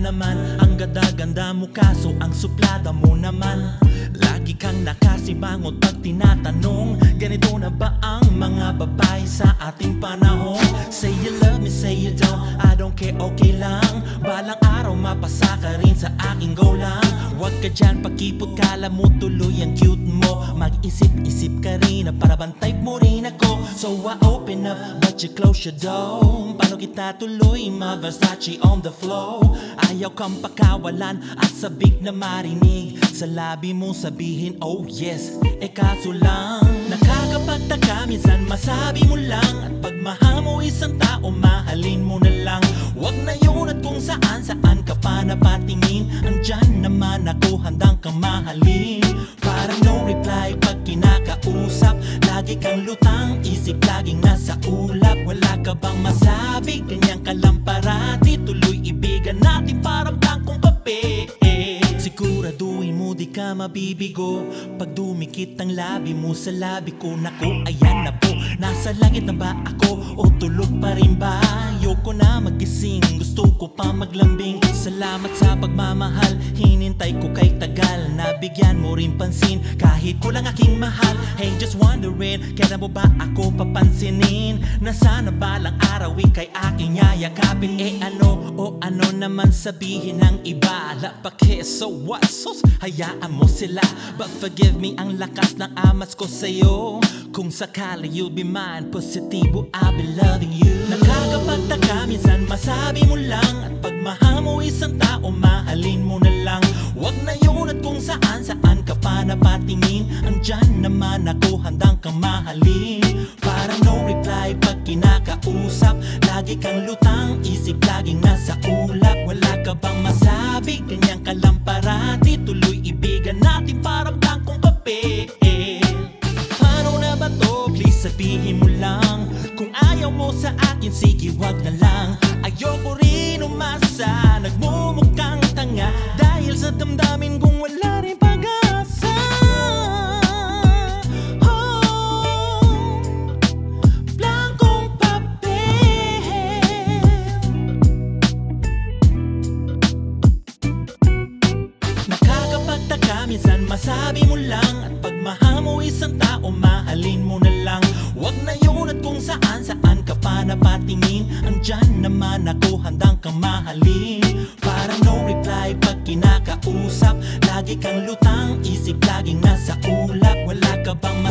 naman. Ang ganda-ganda mo kaso ang suplada mo naman. Lagi kang nakasibangot pag tinatanong, ganito na ba ang mga babae sa ating panahon? Say you love me, say you don't, I don't care, okay lang. Balang araw mapasa ka rin sa aking go lang. Huwag ka dyan pakipot, kala mo tuloy ang cute mo. Mag-isip-isip ka rin na para bang type mo rin ako. So I open up, but you close your door. Paano kita tuloy, ma Versace on the floor. Ayaw kang pakawalan at sabik na marinig sa labi mo sabihin, oh yes. Kaso lang, nakakapagtaka, minsan masabi mo lang. At pag mahal mo isang tao, mahalin mo na lang. Huwag na yun at kung saan-saan ka pa napatingin. Andyan naman ako, handang kang mahalin. Parang no reply pag kinakausap. Lagi kang lutang, isip laging nasa ulap. Wala ka bang masabi, ganyang ka lang parati. Tuloy ibigan natin parang tangkong kape. Siguraduhin mo di ka mabibigo pag dumikit ang labi mo sa labi ko. Naku, ayan na po, nasa langit na ba ako o tulog pa rin ba? Ayoko na magising, gusto ko pa maglambing. Salamat sa pagmamahal, hinintay ko kay tagal. Nabigyan mo rin pansin kahit kulang aking mahal. Hey, just wondering, kailan mo ba ako papansinin? Na sana balang araw ikay aking yayakapin. Ano o ano naman sabihin ng iba? Lapake, so what? Sos, hayaan mo sila. But forgive me ang lakas ng amas ko sa'yo. Kung sakali you'll be mine, positibo, I'll be loving you. Nakakapagtaka, minsan masabi mo lang. At pag mahal mo isang tao, mahalin mo na lang. Huwag na yun at kung saan-saan ka pa napatingin. Andyan naman ako, handang kang mahalin. Parang no reply pag kinakausap. Lagi kang lutang, isip laging nasa ulap. Wala ka bang masabi, ganyang ka lang parati. Tuloy ibigan natin parang tangkong kape. Paano na ba to? Please sabihin mo lang. Kung ayaw mo sa akin, sige wag na lang. Ayoko rin umasa, nagmumukhang tanga dahil sa damdamin kong wala rin pag-asa. Blankong papel. Nakakapagtaka, minsan masabi mo lang. At pag mahal mo isang tao, mahalin mo na lang. Huwag na yun at kung saan-saan ka pa napatingin. Andyan naman ako, handang kang mahalin. Parang no reply pag kinakausap. Lagi kang lutang, isip laging nasa ulap. Wala ka bang